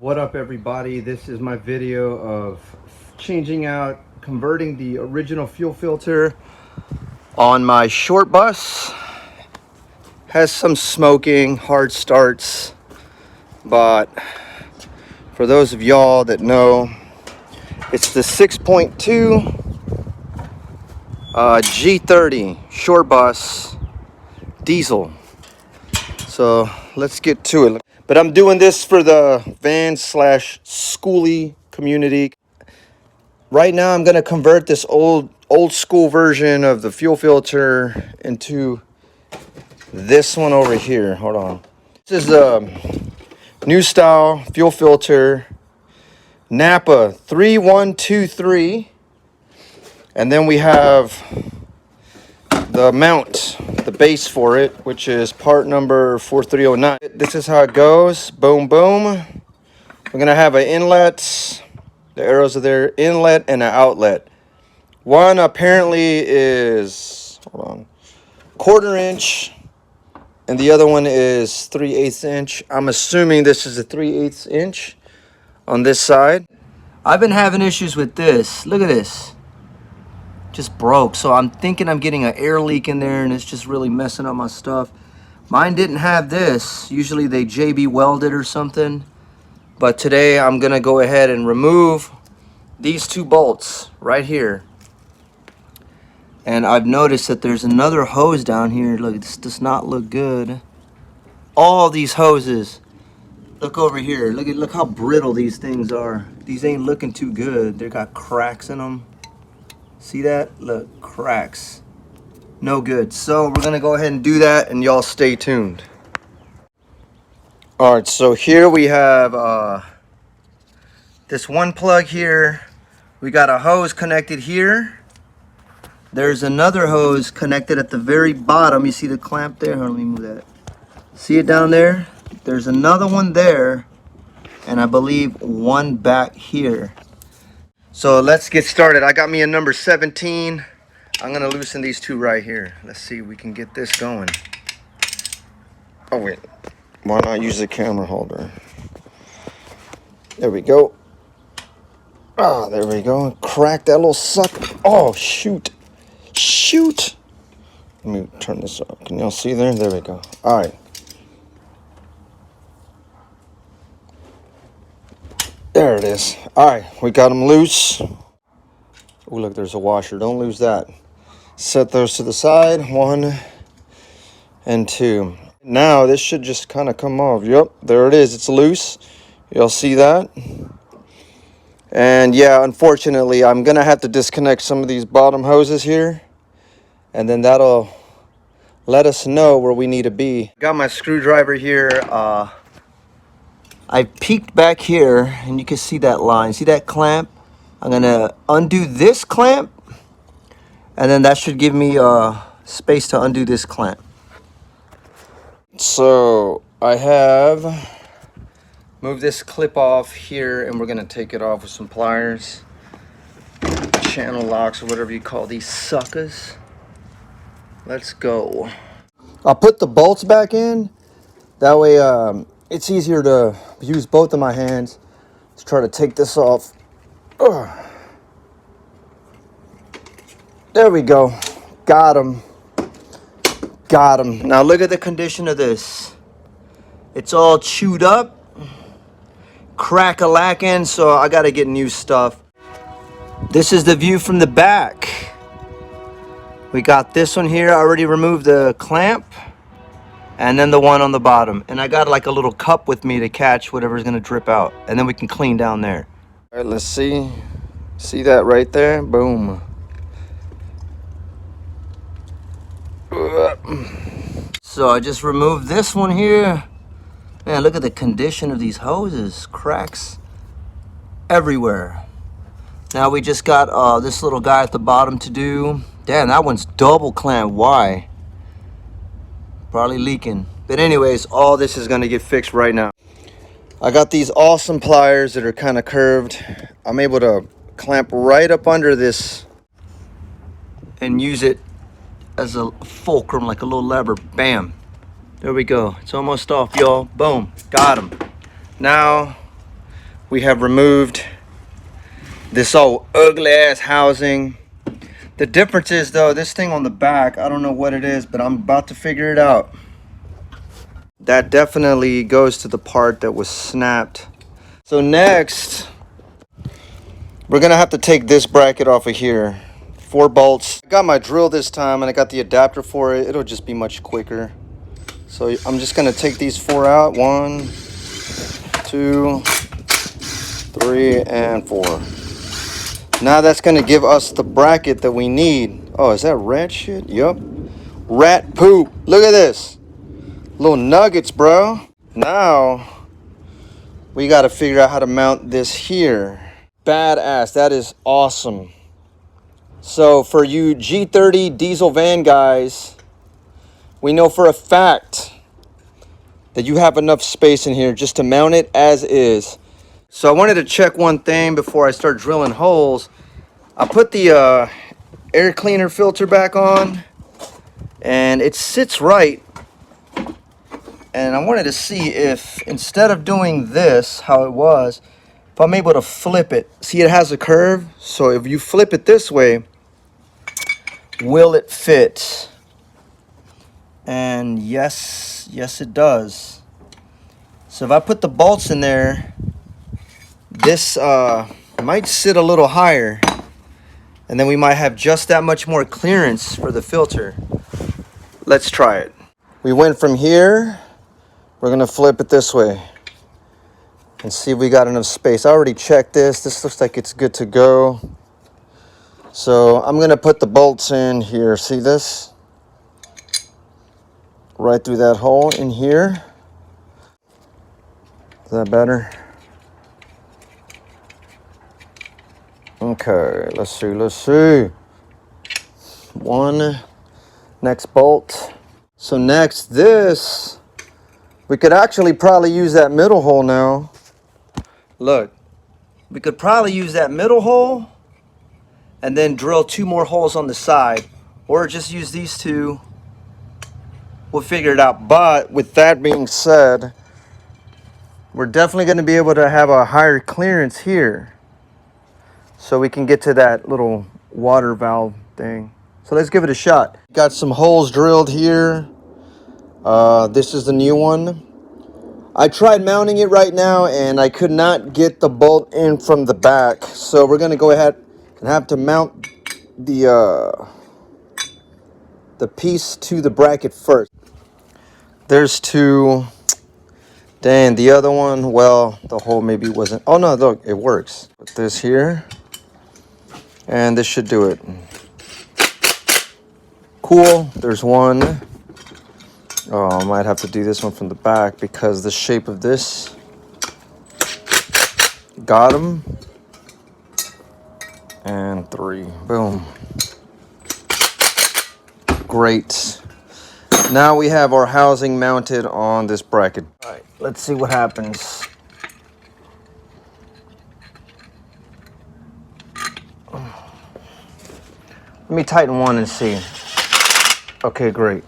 What up everybody, this is my video of converting the original fuel filter on my short bus. Has some smoking, hard starts, but for those of y'all that know, it's the 6.2 G30 short bus diesel. So let's get to it. But I'm doing this for the van slash schoolie community. Right now I'm gonna convert this old school version of the fuel filter into this one over here. Hold on. This is a new style fuel filter, Napa 3123. And then we have the mount, the base for it, which is part number 4309. This is how it goes. Boom, boom. We're gonna have an inlet. The arrows are there, inlet and an outlet. One apparently is, hold on, 1/4 inch, and the other one is 3/8 inch. I'm assuming this is a 3/8 inch on this side. I've been having issues with this. Look at this. Just broke. So I'm thinking I'm getting an air leak in there and it's just really messing up my stuff. Mine didn't have this. Usually they JB welded or something. But today I'm gonna go ahead and remove these two bolts right here. And I've noticed that there's another hose down here. Look, this does not look good. All these hoses. Look over here. Look how brittle these things are. These ain't looking too good. They got cracks in them. See that? Look, cracks. No good. So we're gonna go ahead and do that, and y'all stay tuned. All right, so here we have this one plug here. We got a hose connected here. There's another hose connected at the very bottom. You see the clamp there? Let me move that. See it down there? There's another one there, and I believe one back here. So let's get started. I got me a number 17. I'm gonna loosen these two right here. Let's see if we can get this going. Oh wait, why not use the camera holder? There we go. Ah, there we go. Crack that little sucker. Oh, shoot. Shoot. Let me turn this up. Can y'all see there? There we go. All right. There it is. All right, we got them loose. Oh, look, there's a washer. Don't lose that. Set those to the side. 1 and 2. Now, this should just kind of come off. Yep, there it is. It's loose. Y'all see that? And yeah, unfortunately, I'm going to have to disconnect some of these bottom hoses here. And then that'll let us know where we need to be. Got my screwdriver here. I peeked back here, and you can see that line. See that clamp? I'm going to undo this clamp. And then that should give me space to undo this clamp. So I have moved this clip off here, and we're gonna take it off with some pliers, channel locks, or whatever you call these suckers. Let's go. I'll put the bolts back in. That way it's easier to use both of my hands. Let's try to take this off. Ugh. There we go. Got him. Got him. Now look at the condition of this. It's all chewed up, crack-a-lacking, so I gotta get new stuff. This is the view from the back. We got this one here. I already removed the clamp, and then the one on the bottom. And I got like a little cup with me to catch whatever's gonna drip out, and then we can clean down there. All right, let's see. See that right there? Boom. So I just removed this one here. Man, look at the condition of these hoses. Cracks everywhere. Now we just got this little guy at the bottom to do. Damn, that one's double clamped. Why? Probably leaking. But anyways, all this is gonna get fixed right now. I got these awesome pliers that are kind of curved. I'm able to clamp right up under this and use it as a fulcrum, like a little lever. Bam. There we go. It's almost off, y'all. Boom. Got him. Now we have removed this old ugly ass housing. The difference is though, this thing on the back, I don't know what it is, but I'm about to figure it out. That definitely goes to the part that was snapped. So next, we're gonna have to take this bracket off of here. 4 bolts. I got my drill this time and I got the adapter for it. It'll just be much quicker. So I'm just gonna take these 4 out. 1, 2, 3, and 4. Now that's gonna give us the bracket that we need. Oh, is that rat shit? Yup. Rat poop. Look at this. Little nuggets, bro. Now we gotta figure out how to mount this here. Badass. That is awesome. So for you G30 diesel van guys, we know for a fact that you have enough space in here just to mount it as is. So I wanted to check one thing before I start drilling holes. I put the air cleaner filter back on and it sits right. And I wanted to see if instead of doing this, how it was, if I'm able to flip it. See, it has a curve. So if you flip it this way, will it fit? And yes it does. So if I put the bolts in there, this might sit a little higher, and then we might have just that much more clearance for the filter. Let's try it. We went from here, we're gonna flip it this way and see if we got enough space. I already checked this. This looks like it's good to go. So I'm gonna put the bolts in here. See this? Right through that hole in here. Is that better? Okay, let's see. 1, next bolt. So next, this, we could actually probably use that middle hole now. Look, we could probably use that middle hole and then drill 2 more holes on the side, or just use these 2. We'll figure it out. But with that being said, we're definitely going to be able to have a higher clearance here, so we can get to that little water valve thing. So let's give it a shot. Got some holes drilled here. This is the new one. I tried mounting it right now and I could not get the bolt in from the back. So we're gonna go ahead and have to mount the piece to the bracket first. There's 2. Dang, the other one, well, the hole maybe wasn't. Oh no, look, it works. Put this here. And this should do it. Cool. There's 1. Oh, I might have to do this one from the back because the shape of this. Got him. And 3. Boom. Great. Now we have our housing mounted on this bracket. All right, let's see what happens. Let me tighten 1 and see. Okay, great.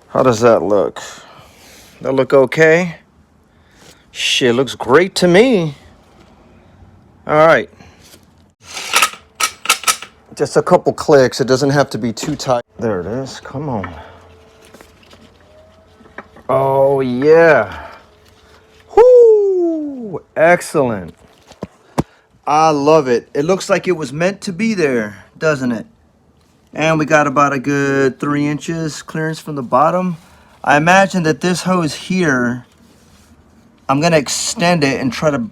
How does that look? That look okay? Shit, looks great to me. All right. Just a couple clicks. It doesn't have to be too tight. There it is. Come on. Oh, yeah. Whoo! Excellent. I love it. It looks like it was meant to be there, doesn't it? And we got about a good 3 inches clearance from the bottom. I imagine that this hose here, I'm gonna extend it and try to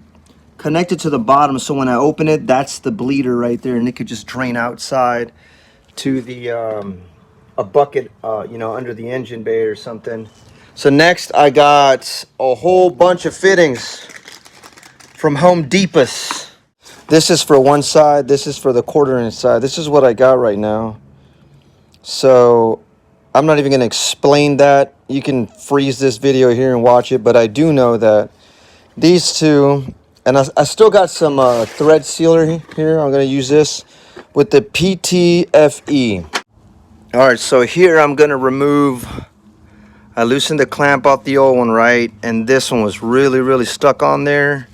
connect it to the bottom, so when I open it, that's the bleeder right there, and it could just drain outside to the a bucket, you know, under the engine bay or something. So next, I got a whole bunch of fittings from Home Depot. This is for one side. This is for the 1/4 inch side. This is what I got right now. So I'm not even going to explain that. You can freeze this video here and watch it. But I do know that these 2, and I still got some thread sealer here. I'm going to use this with the PTFE. All right, so here I'm going to remove. I loosened the clamp off the old one, right? And this one was really stuck on there.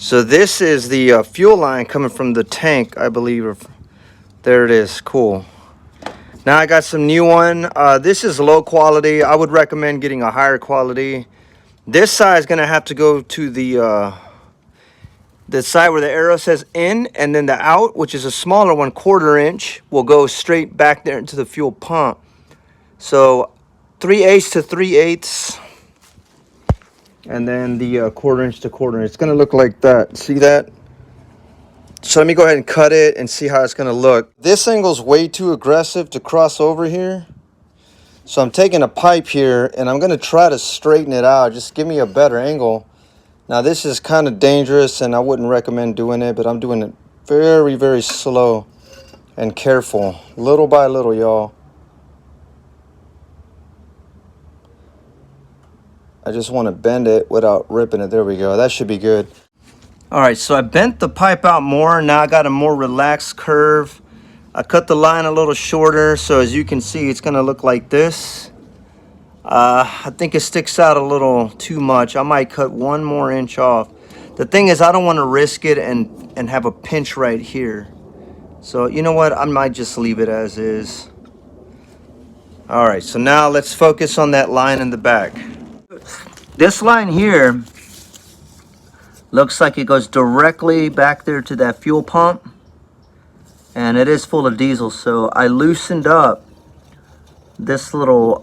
So this is the fuel line coming from the tank, I believe. There it is. Cool. Now I got some new one. This is low quality. I would recommend getting a higher quality. This side is gonna have to go to the side where the arrow says in, and then the out, which is a smaller one, 1/4 inch, will go straight back there into the fuel pump. So 3/8 to 3/8, and then the 1/4 inch to 1/4 inch. It's gonna look like that. See that? So let me go ahead and cut it and see how it's gonna look. This angle's way too aggressive to cross over here. So I'm taking a pipe here and I'm gonna try to straighten it out. Just give me a better angle. Now this is kind of dangerous and I wouldn't recommend doing it, but I'm doing it very, very slow and careful. Little by little, y'all. I just want to bend it without ripping it. There we go. That should be good. All right, so I bent the pipe out more. Now I got a more relaxed curve. I cut the line a little shorter, so as you can see, it's gonna look like this. I think it sticks out a little too much. I might cut 1 more inch off. The thing is, I don't want to risk it and have a pinch right here. So you know what? I might just leave it as is. All right, so now let's focus on that line in the back. This line here looks like it goes directly back there to that fuel pump. And it is full of diesel, so I loosened up this little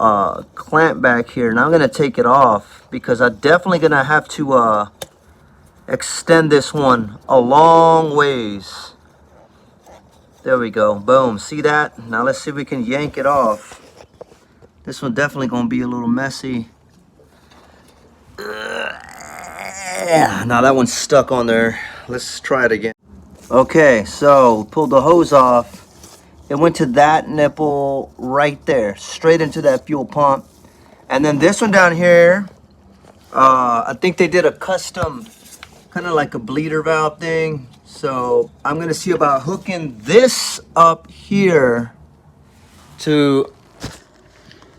clamp back here. Now I'm gonna take it off because I'm definitely gonna have to extend this one a long ways. There we go, boom, see that? Now let's see if we can yank it off. This one definitely gonna be a little messy. Now that one's stuck on there. Let's try it again. Okay, so pulled the hose off. It went to that nipple right there, straight into that fuel pump. And then this one down here, I think they did a custom, kind of like a bleeder valve thing. So I'm gonna see about hooking this up here to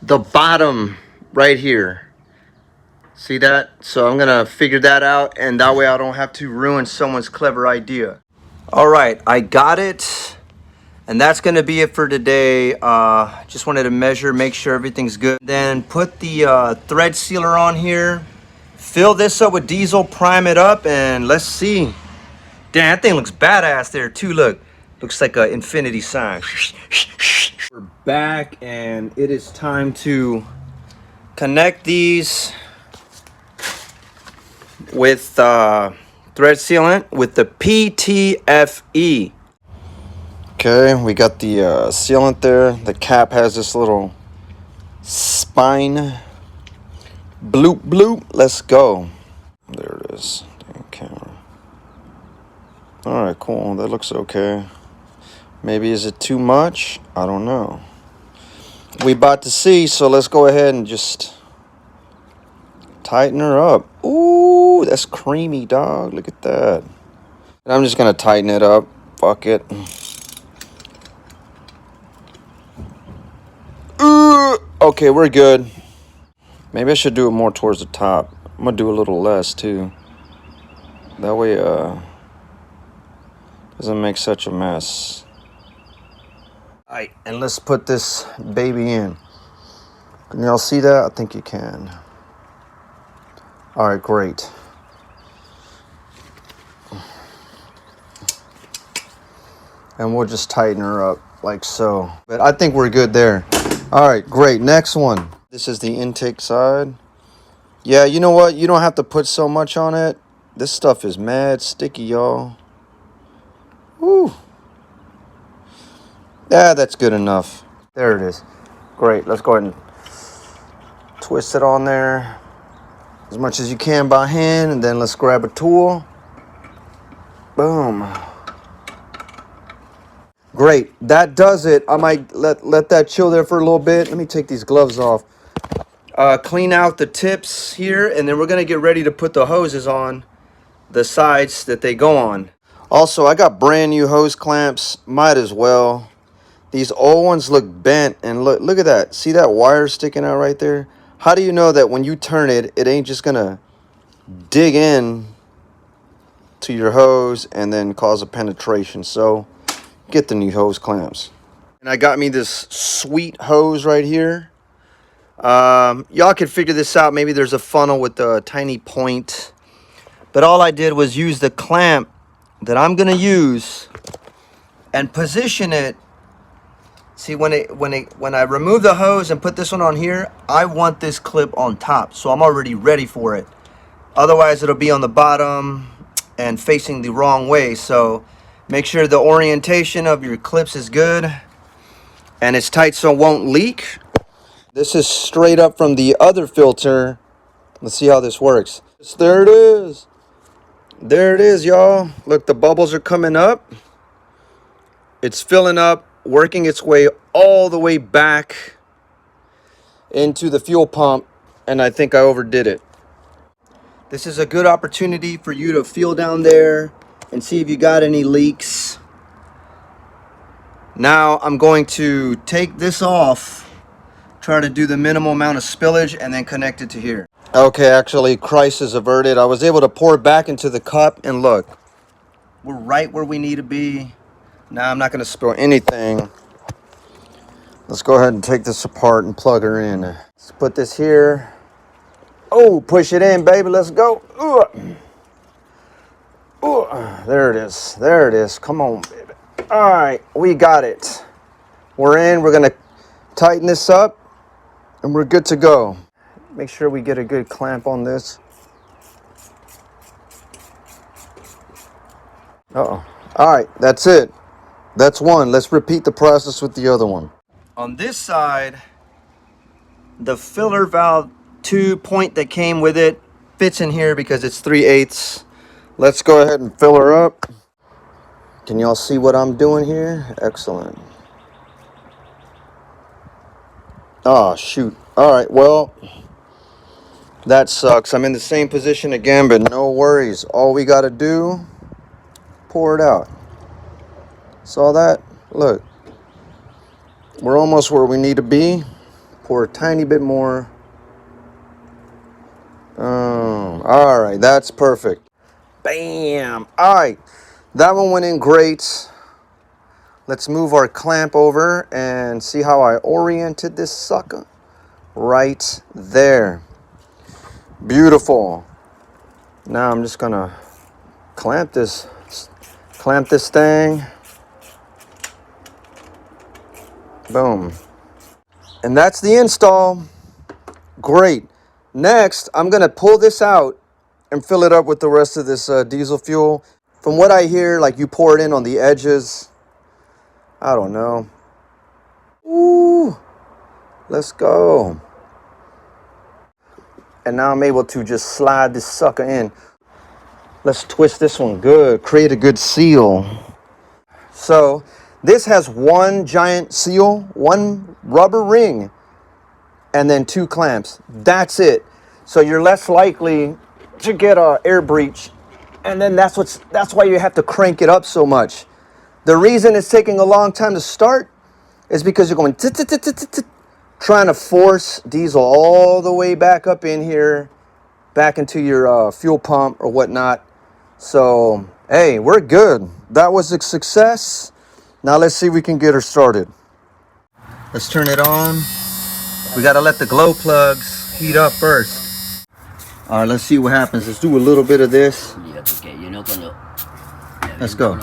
the bottom right here. See that? So I'm gonna figure that out, and that way I don't have to ruin someone's clever idea. All right, I got it. And that's gonna be it for today. Just wanted to measure, make sure everything's good. Then put the thread sealer on here. Fill this up with diesel, prime it up, and let's see. Damn, that thing looks badass there too, look. Looks like an infinity sign. We're back, and it is time to connect these with thread sealant with the PTFE. Okay, we got the sealant there. The cap has this little spine. Bloop, bloop. Let's go. There it is. Dang camera. All right, cool. That looks okay. Maybe is it too much? I don't know. We about to see, so let's go ahead and just tighten her up. Ooh, that's creamy, dog. Look at that. And I'm just gonna tighten it up. Fuck it. Okay, we're good. Maybe I should do it more towards the top. I'm gonna do a little less too. That way, doesn't make such a mess. All right, and let's put this baby in. Can y'all see that? I think you can. All right, great. And we'll just tighten her up like so. But I think we're good there. All right, great. Next one. This is the intake side. Yeah, you know what? You don't have to put so much on it. This stuff is mad sticky, y'all. Woo. Yeah, that's good enough. There it is. Great. Let's go ahead and twist it on there as much as you can by hand, and then let's grab a tool. Boom. Great. That does it. I might let that chill there for a little bit. Let me take these gloves off. Clean out the tips here, and then we're going to get ready to put the hoses on the sides that they go on. Also, I got brand new hose clamps. Might as well. These old ones look bent, and look at that. See that wire sticking out right there? How do you know that when you turn it, it ain't just going to dig in to your hose and then cause a penetration. So get the new hose clamps. And I got me this sweet hose right here. Y'all could figure this out. Maybe there's a funnel with a tiny point. But all I did was use the clamp that I'm gonna use and position it. See, when I remove the hose and put this one on here, I want this clip on top, so I'm already ready for it. Otherwise, it'll be on the bottom and facing the wrong way. So make sure the orientation of your clips is good and it's tight so it won't leak. This is straight up from the other filter. Let's see how this works. There it is. There it is, y'all. Look, the bubbles are coming up. It's filling up, working its way all the way back into the fuel pump, and I think I overdid it. This is a good opportunity for you to feel down there and see if you got any leaks. Now I'm going to take this off, try to do the minimal amount of spillage, and then connect it to here. Okay, actually, crisis averted. I was able to pour it back into the cup, and look, we're right where we need to be. Now I'm not going to spill anything. Let's go ahead and take this apart and plug her in. Let's put this here. Oh, push it in, baby. Let's go. Ooh. Ooh. There it is. There it is. Come on, baby. All right, we got it. We're in. We're going to tighten this up, and we're good to go. Make sure we get a good clamp on this. Uh-oh. All right, that's it. That's one. Let's repeat the process with the other one. On this side, the filler valve 2 point that came with it fits in here because it's 3/8. Let's go ahead and fill her up. Can y'all see what I'm doing here? Excellent. Oh, shoot. All right, well, that sucks. I'm in the same position again, but no worries. All we got to do, pour it out. Saw that? Look. We're almost where we need to be. Pour a tiny bit more. All right, that's perfect. Bam. All right, that one went in great. Let's move our clamp over and see how I oriented this sucker. Right there. Beautiful. Now I'm just gonna clamp this thing. Boom. And that's the install. Great. Next, I'm going to pull this out and fill it up with the rest of this diesel fuel. From what I hear, like you pour it in on the edges. I don't know. Ooh. Let's go. And now I'm able to just slide this sucker in. Let's twist this one good. Create a good seal. So this has one giant seal, one rubber ring, and then 2 clamps. That's it. So you're less likely to get a air breach. And then that's why you have to crank it up so much. The reason it's taking a long time to start is because you're going trying to force diesel all the way back up in here, back into your fuel pump or whatnot. So, hey, we're good. That was a success. Now let's see if we can get her started. Let's turn it on. We gotta let the glow plugs heat up first. All right, let's see what happens. Let's do a little bit of this. Let's go.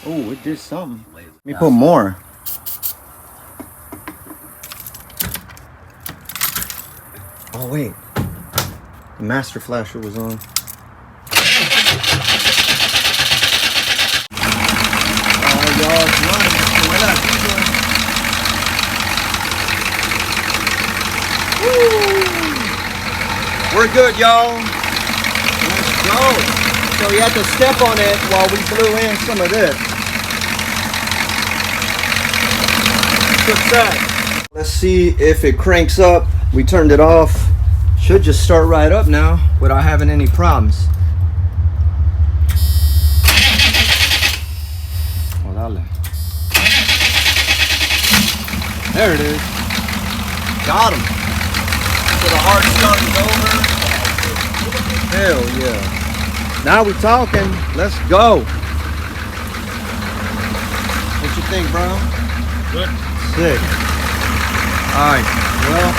Oh, it did something. Let me put more. Oh, wait. The master flasher was on. We're good, y'all. Let's go. So you have to step on it while we blew in some of this. Success. Let's see if it cranks up. We turned it off. Should just start right up now without having any problems. There it is. Got him. So the hard start is over. Now we talking. Let's go. What you think, bro? Good. Sick. Alright, well,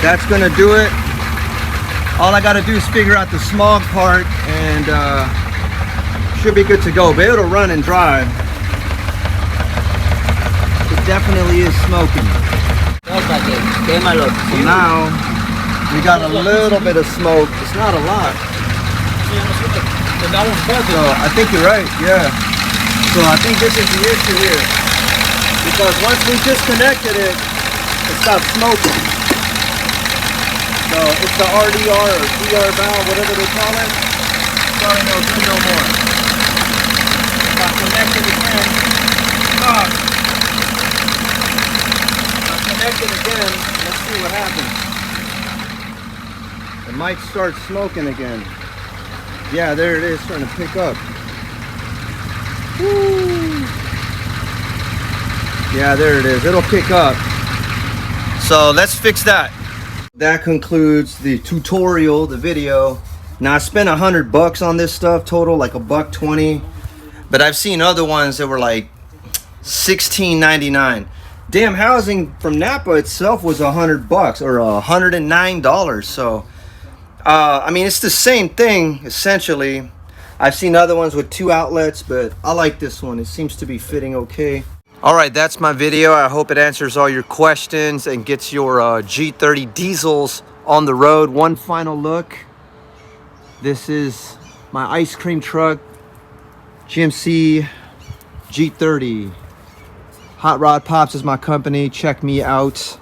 that's gonna do it. All I gotta do is figure out the smog part and should be good to go. But it'll run and drive. It definitely is smoking. So now we got a little bit of smoke. It's not a lot. So I think you're right, yeah. So I think this is the issue here. Because once we disconnected it, it stopped smoking. So it's the RDR or DR valve, whatever they call it. Sorry, no good no more. If I connect it again, if I connect it again, let's see what happens. It might start smoking again. Yeah, there it is, starting to pick up. Woo. Yeah, there it is. It'll pick up. So let's fix that. That concludes the tutorial, the video. Now I spent $100 on this stuff total, like $1.20. But I've seen other ones that were like $16.99. Damn, housing from Napa itself was $100 or $109. So I mean, it's the same thing essentially. I've seen other ones with 2 outlets, but I like this one. It seems to be fitting okay. All right, that's my video. I hope it answers all your questions and gets your G30 diesels on the road. One final look. This is my ice cream truck, GMC G30. Hot Rod Pops is my company. Check me out.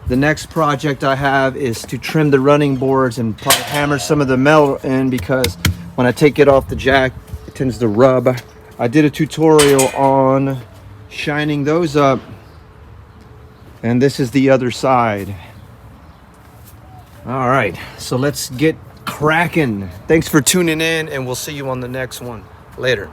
The next project I have is to trim the running boards and probably hammer some of the metal in, because when I take it off the jack, it tends to rub. I did a tutorial on shining those up, and this is the other side. All right, so let's get cracking. Thanks for tuning in, and we'll see you on the next one. Later.